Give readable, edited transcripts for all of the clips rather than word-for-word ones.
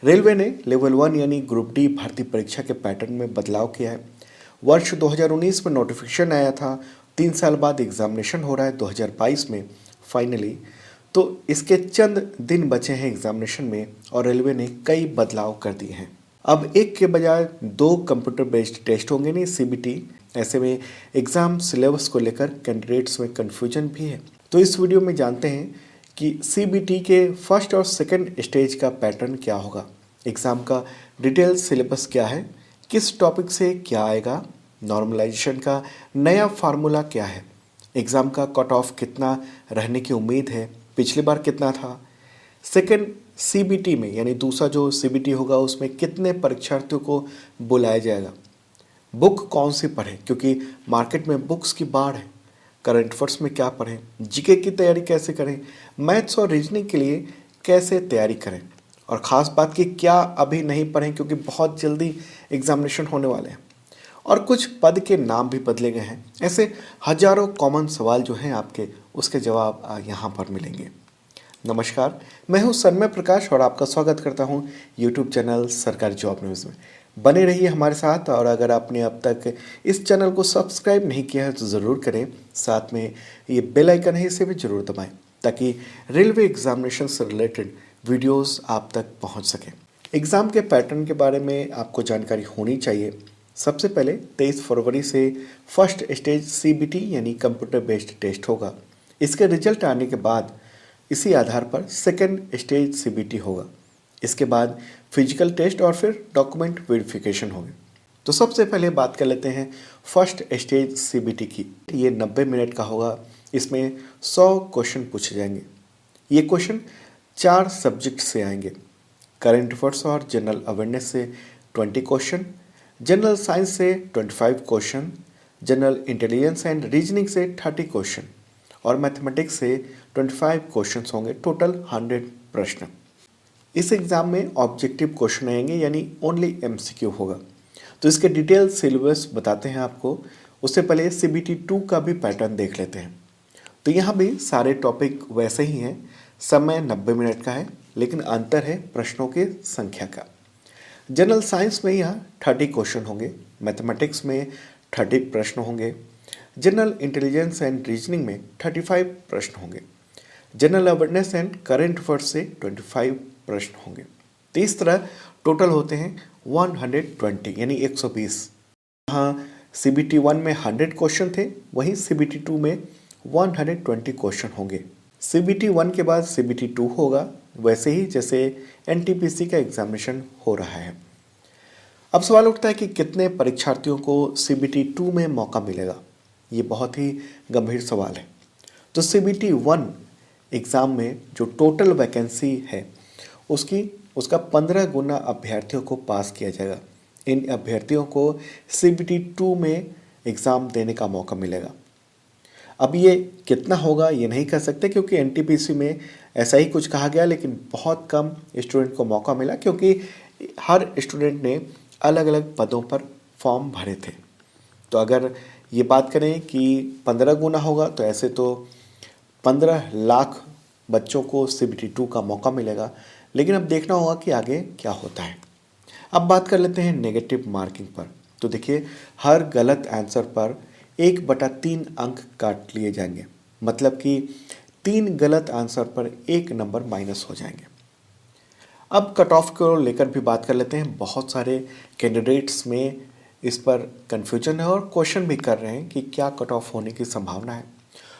Railway ने level 1 यानी group D भर्ती परीक्षा के पैटर्न में बदलाव किया है। वर्ष 2019 में नोटिफिकेशन आया था, 3 साल बाद एग्जामिनेशन हो रहा है 2022 में फाइनली। तो इसके चंद दिन बचे हैं एग्जामिनेशन में और रेलवे ने कई बदलाव कर दिए हैं। अब एक के बजाय 2 कंप्यूटर बेस्ड टेस्ट होंगे नहीं, सीबीटी। ऐसे में एग्जाम सिलेबस को लेकर कैंडिडेट्स में कन्फ्यूजन भी है। तो इस वीडियो में जानते हैं कि सीबीटी के फर्स्ट और सेकंड स्टेज का पैटर्न क्या होगा, एग्ज़ाम का डिटेल सिलेबस क्या है, किस टॉपिक से क्या आएगा, नॉर्मलाइजेशन का नया फार्मूला क्या है, एग्ज़ाम का कट ऑफ कितना रहने की उम्मीद है, पिछली बार कितना था, सेकंड सीबीटी में यानी दूसरा जो सीबीटी होगा उसमें कितने परीक्षार्थियों को बुलाया जाएगा, बुक कौन सी पढ़ें क्योंकि मार्केट में बुक्स की बाढ़ है, करंट अफेयर्स में क्या पढ़ें, जीके की तैयारी कैसे करें, मैथ्स और रीजनिंग के लिए कैसे तैयारी करें, और ख़ास बात कि क्या अभी नहीं पढ़ें क्योंकि बहुत जल्दी एग्जामिनेशन होने वाले हैं, और कुछ पद के नाम भी बदले गए हैं। ऐसे हजारों कॉमन सवाल जो हैं आपके, उसके जवाब यहाँ पर मिलेंगे। नमस्कार, मैं हूँ सन्मय प्रकाश और आपका स्वागत करता हूँ यूट्यूब चैनल सरकारी जॉब न्यूज़ में। बने रहिए हमारे साथ, और अगर आपने अब तक इस चैनल को सब्सक्राइब नहीं किया है तो ज़रूर करें। साथ में ये बेल आइकन है, इसे भी ज़रूर दबाएं ताकि रेलवे एग्जामिनेशन से रिलेटेड वीडियोस आप तक पहुंच सकें। एग्ज़ाम के पैटर्न के बारे में आपको जानकारी होनी चाहिए। सबसे पहले 23 फरवरी से फर्स्ट स्टेज सीबीटी यानी कंप्यूटर बेस्ड टेस्ट होगा। इसके रिजल्ट आने के बाद इसी आधार पर सेकंड स्टेज सीबीटी होगा। इसके बाद फिजिकल टेस्ट और फिर डॉक्यूमेंट वेरिफिकेशन होंगे। तो सबसे पहले बात कर लेते हैं फर्स्ट स्टेज सीबीटी की। ये 90 मिनट का होगा। इसमें 100 क्वेश्चन पूछे जाएंगे। ये क्वेश्चन 4 सब्जेक्ट से आएंगे। करंट अफेयर्स और जनरल अवेयरनेस से 20 क्वेश्चन, जनरल साइंस से 25 question, general intelligence and reasoning से 30 क्वेश्चन और मैथमेटिक्स से 25 क्वेश्चन होंगे। टोटल 100 प्रश्न। इस एग्ज़ाम में ऑब्जेक्टिव क्वेश्चन आएंगे यानी ओनली एमसीक्यू होगा। तो इसके डिटेल सिलेबस बताते हैं आपको। उससे पहले सीबीटी 2 का भी पैटर्न देख लेते हैं। तो यहाँ भी सारे टॉपिक वैसे ही हैं। समय 90 मिनट का है, लेकिन अंतर है प्रश्नों की संख्या का। जनरल साइंस में यहाँ 30 क्वेश्चन होंगे, मैथमेटिक्स में 30 प्रश्न होंगे, जनरल इंटेलिजेंस एंड रीजनिंग में 35 प्रश्न होंगे, general awareness and current affairs से 25 प्रश्न होंगे। तो इस तरह टोटल होते हैं 120 यानी 120। यहाँ सीबीटी 1 में 100 क्वेश्चन थे, वहीं सीबीटी 2 में 120 क्वेश्चन होंगे। सीबीटी 1 के बाद सीबीटी 2 होगा, वैसे ही जैसे एनटीपीसी का एग्जामिनेशन हो रहा है। अब सवाल उठता है कि कितने परीक्षार्थियों को सीबीटी 2 में मौका मिलेगा। ये बहुत ही गंभीर सवाल है। तो सीबीटी 1 एग्ज़ाम में जो टोटल वैकेंसी है उसका 15 गुना अभ्यर्थियों को पास किया जाएगा। इन अभ्यर्थियों को सीबीटी 2 में एग्ज़ाम देने का मौका मिलेगा। अब ये कितना होगा ये नहीं कह सकते क्योंकि एनटीपीसी में ऐसा ही कुछ कहा गया, लेकिन बहुत कम स्टूडेंट को मौका मिला क्योंकि हर स्टूडेंट ने अलग अलग पदों पर फॉर्म भरे थे। तो अगर ये बात करें कि 15 गुना होगा तो ऐसे तो 15 लाख बच्चों को सीबीटी 2 का मौका मिलेगा, लेकिन अब देखना होगा कि आगे क्या होता है। अब बात कर लेते हैं नेगेटिव मार्किंग पर। तो देखिए, हर गलत आंसर पर 1/3 अंक काट लिए जाएंगे, मतलब कि 3 गलत आंसर पर 1 नंबर माइनस हो जाएंगे। अब कट ऑफ को लेकर भी बात कर लेते हैं। बहुत सारे कैंडिडेट्स में इस पर कन्फ्यूजन है और क्वेश्चन भी कर रहे हैं कि क्या कट ऑफ होने की संभावना है।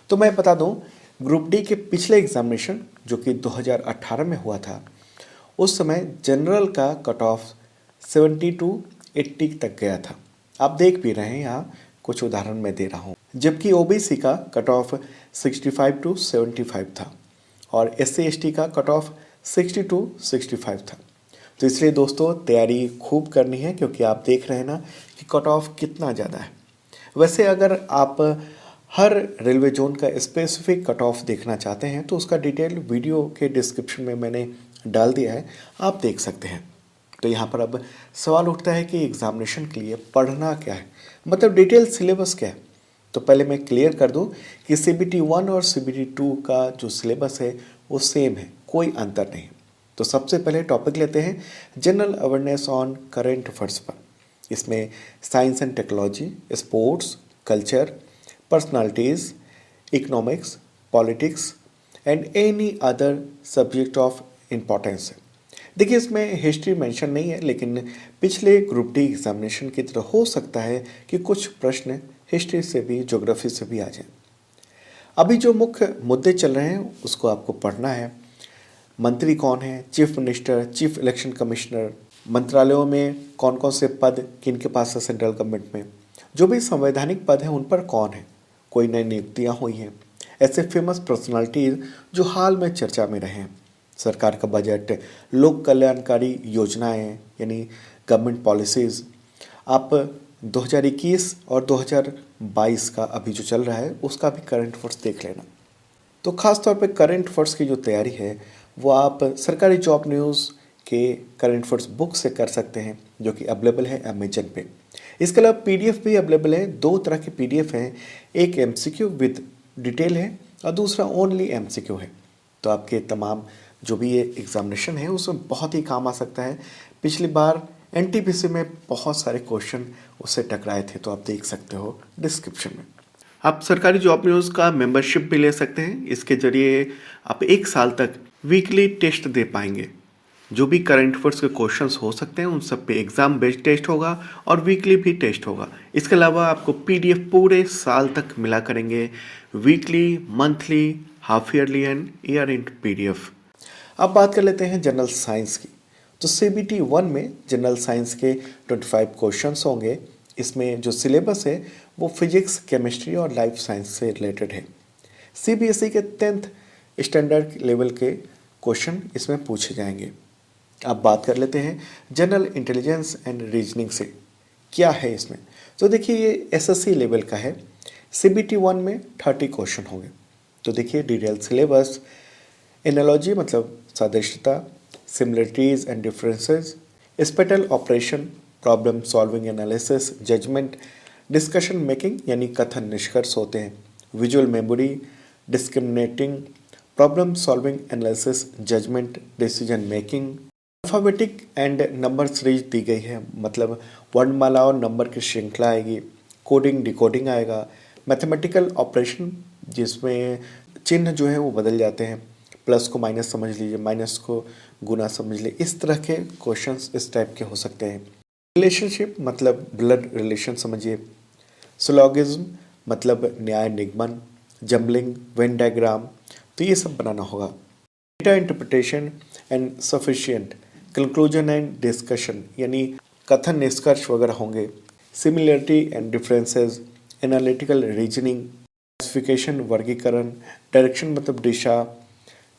तो मैं बता दूं, ग्रुप डी के पिछले एग्जामिनेशन जो कि 2018 में हुआ था, उस समय जनरल का कट ऑफ 70 to 80 तक गया था। आप देख भी रहे हैं, यहाँ कुछ उदाहरण मैं दे रहा हूँ। जबकि ओबीसी का कट ऑफ 65 to 75 था और एससी एसटी का कट ऑफ 60 to 65 था। तो इसलिए दोस्तों तैयारी खूब करनी है क्योंकि आप देख रहे हैं ना कि कट ऑफ कितना ज़्यादा है। वैसे अगर आप हर रेलवे जोन का स्पेसिफिक कट ऑफ देखना चाहते हैं तो उसका डिटेल वीडियो के डिस्क्रिप्शन में मैंने डाल दिया है, आप देख सकते हैं। तो यहाँ पर अब सवाल उठता है कि एग्जामिनेशन के लिए पढ़ना क्या है, मतलब डिटेल सिलेबस क्या है। तो पहले मैं क्लियर कर दूं कि सीबीटी 1 और सीबीटी 2 का जो सिलेबस है वो सेम है, कोई अंतर नहीं। तो सबसे पहले टॉपिक लेते हैं general awareness on current affairs पर। इसमें science and technology, sports, culture, personalities, economics, politics and any other subject of importance है। देखिए, इसमें हिस्ट्री मेंशन नहीं है, लेकिन पिछले ग्रुप डी एग्जामिनेशन की तरह हो सकता है कि कुछ प्रश्न हिस्ट्री से भी, ज्योग्राफी से भी आ जाएं। अभी जो मुख्य मुद्दे चल रहे हैं उसको आपको पढ़ना है। मंत्री कौन है, chief minister, chief election commissioner, मंत्रालयों में कौन कौन से पद किनके पास है सेंट्रल गवर्नमेंट में, जो भी संवैधानिक पद हैं उन पर कौन है, कोई नई नियुक्तियाँ हुई हैं, ऐसे फेमस पर्सनालिटीज़ जो हाल में चर्चा में रहे हैं, सरकार का बजट, लोक कल्याणकारी योजनाएं यानी गवर्नमेंट पॉलिसीज़। आप 2021 और 2022 का अभी जो चल रहा है उसका भी करंट अफेयर्स देख लेना। तो ख़ास तौर पे करंट अफेयर्स की जो तैयारी है वो आप सरकारी जॉब न्यूज़ के करंट अफेयर्स बुक से कर सकते हैं, जो कि अवेलेबल है अमेजन पे। इसके अलावा पीडीएफ भी अवेलेबल है। दो तरह के पीडीएफ हैं, एक एमसीक्यू विद डिटेल है और दूसरा ओनली एमसीक्यू है। तो आपके तमाम जो भी ये एग्जामिनेशन है उसमें बहुत ही काम आ सकता है। पिछली बार एनटीपीसी में बहुत सारे क्वेश्चन उससे टकराए थे, तो आप देख सकते हो डिस्क्रिप्शन में। आप सरकारी जॉब न्यूज़ का मेंबरशिप भी ले सकते हैं। इसके जरिए आप 1 साल तक वीकली टेस्ट दे पाएंगे। जो भी करंट अफेयर्स के क्वेश्चंस हो सकते हैं उन सब पे एग्ज़ाम बेस्ड टेस्ट होगा और वीकली भी टेस्ट होगा। इसके अलावा आपको पीडीएफ पूरे साल तक मिला करेंगे, weekly, monthly, half yearly and year and PDF. अब बात कर लेते हैं जनरल साइंस की। तो सीबीटी 1 में जनरल साइंस के 25 क्वेश्चंस होंगे। इसमें जो सिलेबस है वो फिजिक्स, केमिस्ट्री और लाइफ साइंस से रिलेटेड है। सीबीएसई के 10th स्टैंडर्ड लेवल के क्वेश्चन इसमें पूछे जाएंगे। अब बात कर लेते हैं जनरल इंटेलिजेंस एंड रीजनिंग से क्या है इसमें। तो देखिए, ये एसएससी लेवल का है। सीबीटी 1 में 30 क्वेश्चन होंगे। तो देखिए, डिटेल सिलेबस, एनालॉजी मतलब सादृश्यता, similarities and differences, spatial operation, problem solving analysis, judgment, discussion making यानी कथन निष्कर्ष होते हैं, visual memory, discriminating, problem solving analysis, judgment, decision making. Alphabetic and number series दी गई है, मतलब वर्णमाला और नंबर की श्रृंखला आएगी, कोडिंग डिकोडिंग आएगा, मैथमेटिकल ऑपरेशन जिसमें चिन्ह जो है वो बदल जाते हैं, प्लस को माइनस समझ लीजिए, माइनस को गुना समझ लीजिए, इस तरह के क्वेश्चंस इस टाइप के हो सकते हैं। रिलेशनशिप मतलब ब्लड रिलेशन समझिए, सिलोगिज्म मतलब न्याय निगमन, जम्बलिंग, वेन डायग्राम, तो ये सब बनाना होगा। Data interpretation and sufficient, conclusion and discussion यानी कथन निष्कर्ष वगैरह होंगे, similarity and differences, analytical reasoning, classification वर्गीकरण, डायरेक्शन मतलब दिशा,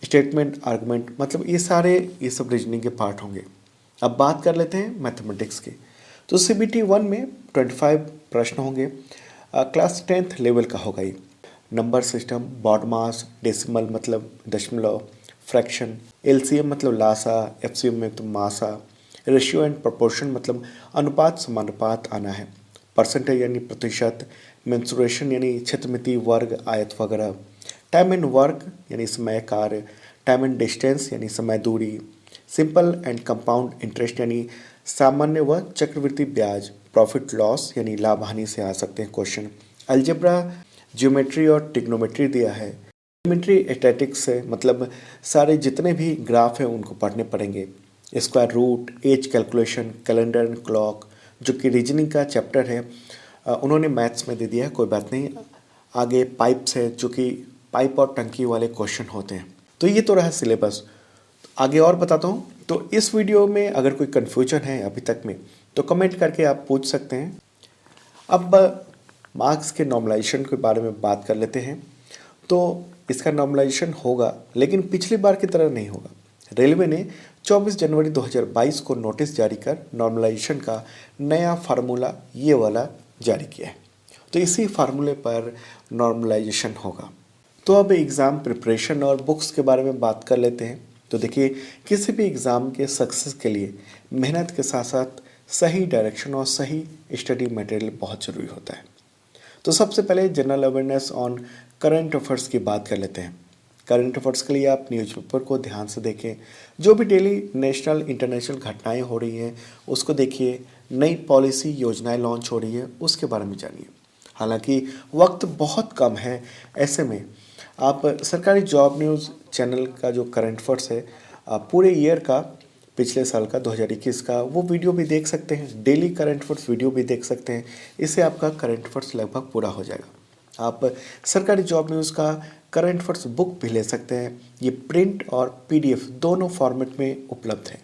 स्टेटमेंट आर्गुमेंट, मतलब ये सब रीजनिंग के पार्ट होंगे। अब बात कर लेते हैं मैथमेटिक्स की। तो सीबीटी 1 में 25 प्रश्न होंगे। क्लास 10th लेवल का होगा ये। नंबर सिस्टम, बॉड मास, डेसिमल मतलब दशमलव, फ्रैक्शन, एलसीएम मतलब लासा, एफसीएम मतलब मासा, रेशियो एंड प्रोपोर्शन मतलब अनुपात समानुपात आना है, परसेंटेज यानी प्रतिशत, मेंसुरेशन यानी क्षेत्रमिति, वर्ग, आयत वगैरह, टाइम एंड वर्क यानी समय कार्य, टाइम एंड डिस्टेंस यानी समय दूरी, सिंपल एंड कंपाउंड इंटरेस्ट यानी सामान्य व चक्रवृद्धि ब्याज, प्रॉफिट लॉस यानी लाभ हानि से आ सकते हैं क्वेश्चन, अलजेब्रा, ज्योमेट्री और ट्रिग्नोमेट्री दिया है, एलिमेंट्री स्टैटिक्स से मतलब सारे जितने भी ग्राफ हैं उनको पढ़ने पड़ेंगे, square root, age calculation, calendar and clock, जो कि रीजनिंग का चैप्टर है उन्होंने मैथ्स में दे दिया है, कोई बात नहीं। आगे पाइप्स है, जो कि पाइप और टंकी वाले क्वेश्चन होते हैं। तो ये तो रहा सिलेबस। आगे और बताता हूँ। तो इस वीडियो में अगर कोई कन्फ्यूजन है अभी तक में तो कमेंट करके आप पूछ सकते हैं। अब मार्क्स के नॉर्मलाइजेशन के बारे में बात कर लेते हैं। तो इसका नॉर्मलाइजेशन होगा, लेकिन पिछली बार की तरह नहीं होगा। रेलवे ने 24 जनवरी 2022 को नोटिस जारी कर नॉर्मलाइजेशन का नया फार्मूला ये वाला जारी किया है। तो इसी फार्मूले पर नॉर्मलाइजेशन होगा। तो अब एग्ज़ाम प्रिपरेशन और बुक्स के बारे में बात कर लेते हैं। तो देखिए, किसी भी एग्ज़ाम के सक्सेस के लिए मेहनत के साथ साथ सही डायरेक्शन और सही स्टडी मटेरियल बहुत ज़रूरी होता है। तो सबसे पहले general awareness on current affairs की बात कर लेते हैं। करंट अफेयर्स के लिए आप न्यूज़पेपर को ध्यान से देखें, जो भी डेली नेशनल इंटरनेशनल घटनाएं हो रही हैं उसको देखिए, नई पॉलिसी योजनाएं लॉन्च हो रही है उसके बारे में जानिए। हालांकि वक्त बहुत कम है, ऐसे में आप सरकारी जॉब न्यूज़ चैनल का जो करंट अफेयर्स है पूरे ईयर का, पिछले साल का 2021 का वो वीडियो भी देख सकते हैं, डेली करंट अफेयर्स वीडियो भी देख सकते हैं। इससे आपका करंट अफेयर्स लगभग पूरा हो जाएगा। आप सरकारी जॉब न्यूज़ का करंट अफेयर्स बुक भी ले सकते हैं। ये प्रिंट और पीडीएफ दोनों फॉर्मेट में उपलब्ध है।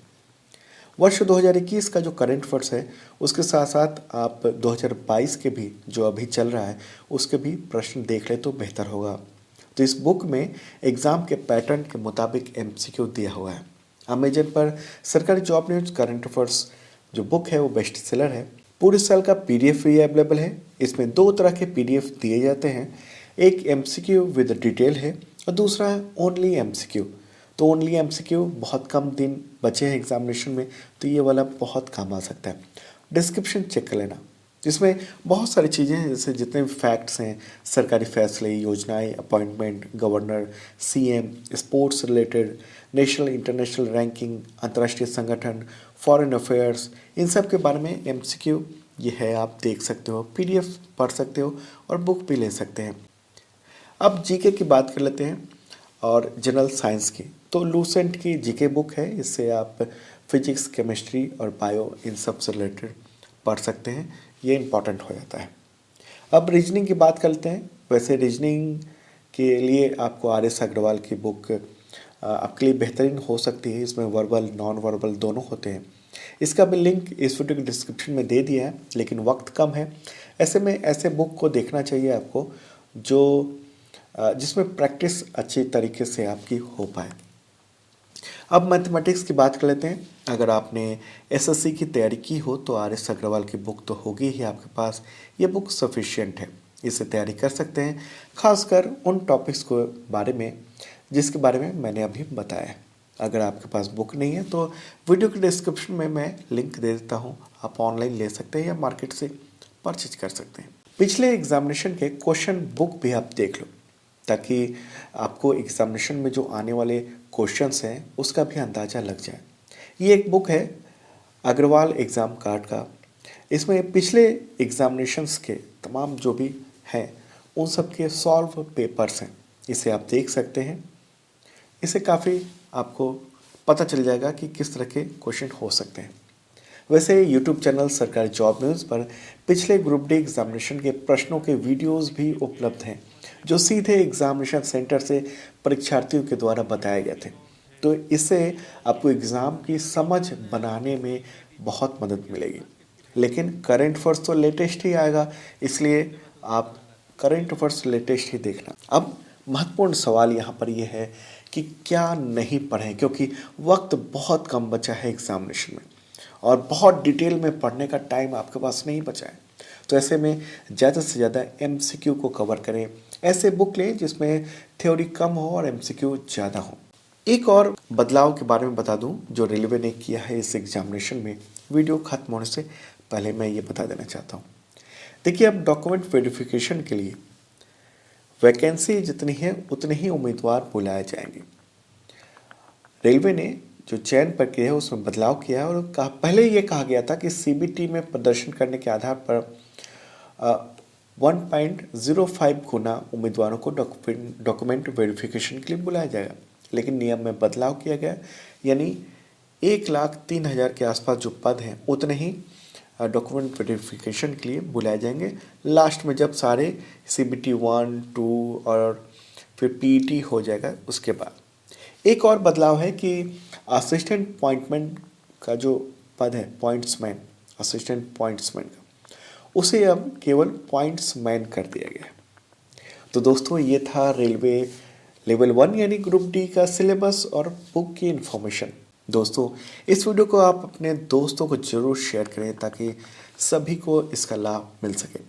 वर्ष 2021 का जो करंट अफेयर्स है उसके साथ साथ आप 2022 के भी जो अभी चल रहा है उसके भी प्रश्न देख ले तो बेहतर होगा। तो इस बुक में एग्ज़ाम के पैटर्न के मुताबिक एमसीक्यू दिया हुआ है। अमेजन पर सरकारी जॉब न्यूज़ करंट अफेयर्स जो बुक है वो बेस्ट सेलर है। पूरे साल का पीडीएफ भी अवेलेबल है। इसमें दो तरह के पीडीएफ दिए जाते हैं, एक एमसीक्यू विद डिटेल है और दूसरा है ओनली एमसीक्यू। तो ओनली एमसीक्यू बहुत कम दिन बचे हैं एग्जामिनेशन में, तो ये वाला बहुत काम आ सकता है। डिस्क्रिप्शन चेक कर लेना, जिसमें बहुत सारी चीज़ें हैं, जैसे जितने भी फैक्ट्स हैं, सरकारी फैसले, योजनाएं, appointment, governor, CM, sports related, national international ranking, अंतर्राष्ट्रीय संगठन, फॉरेन अफेयर्स, इन सब के बारे में एमसीक्यू ये है, आप देख सकते हो, पीडीएफ पढ़ सकते हो और बुक भी ले सकते हैं। अब जीके की बात कर लेते हैं और जनरल साइंस की। तो लूसेंट की जीके बुक है, इससे आप फिजिक्स, केमिस्ट्री और बायो इन सब से रिलेटेड पढ़ सकते हैं, ये इम्पॉर्टेंट हो जाता है। अब रीजनिंग की बात करते हैं। वैसे रीजनिंग के लिए आपको आर.एस. अग्रवाल की बुक आपके लिए बेहतरीन हो सकती है। इसमें वर्बल, नॉन वर्बल दोनों होते हैं। इसका भी लिंक इस वीडियो के डिस्क्रिप्शन में दे दिया है, लेकिन वक्त कम है। ऐसे में ऐसे बुक को देखना चाहिए आपको जो जिसमें प्रैक्टिस अच्छी तरीके से आपकी हो पाए। अब मैथमेटिक्स की बात कर लेते हैं। अगर आपने एसएससी की तैयारी की हो तो आर.एस. अग्रवाल की बुक तो होगी ही आपके पास। ये बुक सफिशिएंट है, इससे तैयारी कर सकते हैं, खासकर उन टॉपिक्स को बारे में जिसके बारे में मैंने अभी बताया है। अगर आपके पास बुक नहीं है तो वीडियो के डिस्क्रिप्शन में मैं लिंक दे देता हूँ, आप ऑनलाइन ले सकते हैं या मार्केट से परचेज कर सकते हैं। पिछले एग्जामिनेशन के क्वेश्चन बुक भी आप देख लो, ताकि आपको एग्जामिनेशन में जो आने वाले क्वेश्चंस हैं उसका भी अंदाज़ा लग जाए। ये एक बुक है अग्रवाल एग्ज़ाम कार्ड का। इसमें पिछले एग्जामिनेशंस के तमाम जो भी हैं उन सब के सॉल्व पेपर्स हैं, इसे आप देख सकते हैं। इससे काफ़ी आपको पता चल जाएगा कि किस तरह के क्वेश्चन हो सकते हैं। वैसे यूट्यूब चैनल सरकारी जॉब न्यूज़ पर पिछले ग्रुप डी एग्जामिनेशन के प्रश्नों के वीडियोस भी उपलब्ध हैं, जो सीधे एग्जामिनेशन सेंटर से परीक्षार्थियों के द्वारा बताए गए थे। तो इससे आपको एग्ज़ाम की समझ बनाने में बहुत मदद मिलेगी। लेकिन करंट अफेयर्स तो लेटेस्ट ही आएगा, इसलिए आप करंट अफेयर्स लेटेस्ट ही देखना। अब महत्वपूर्ण सवाल यहाँ पर यह है कि क्या नहीं पढ़ें, क्योंकि वक्त बहुत कम बचा है एग्जामिनेशन में और बहुत डिटेल में पढ़ने का टाइम आपके पास नहीं बचा है। तो ऐसे में ज़्यादा से ज़्यादा एमसीक्यू को कवर करें। ऐसे बुक लें जिसमें थ्योरी कम हो और एमसीक्यू ज़्यादा हो। एक और बदलाव के बारे में बता दूं जो रेलवे ने किया है इस एग्जामिनेशन में, वीडियो खत्म होने से पहले मैं ये बता देना चाहता हूँ। देखिए, अब डॉक्यूमेंट वेरिफिकेशन के लिए वैकेंसी जितनी है उतने ही उम्मीदवार बुलाए जाएंगे। रेलवे ने जो चयन प्रक्रिया है उसमें बदलाव किया है और पहले ये कहा गया था कि सीबीटी में प्रदर्शन करने के आधार पर 1.05 गुना उम्मीदवारों को डॉक्यूमेंट वेरिफिकेशन के लिए बुलाया जाएगा। लेकिन नियम में बदलाव किया गया, यानी 1,03,000 के आसपास जो पद हैं उतने ही डॉक्यूमेंट वेरिफिकेशन के लिए बुलाए जाएंगे। लास्ट में जब सारे सीबीटी 1, 2 और फिर पीईटी हो जाएगा उसके बाद। एक और बदलाव है कि असिस्टेंट पॉइंटमैन का जो पद है, पॉइंट्समैन, असिस्टेंट पॉइंट्समैन का, उसे अब केवल पॉइंट्समैन कर दिया गया है। तो दोस्तों, ये था रेलवे लेवल 1 यानी ग्रुप डी का सिलेबस और बुक की इन्फॉर्मेशन। दोस्तों, इस वीडियो को आप अपने दोस्तों को जरूर शेयर करें ताकि सभी को इसका लाभ मिल सके।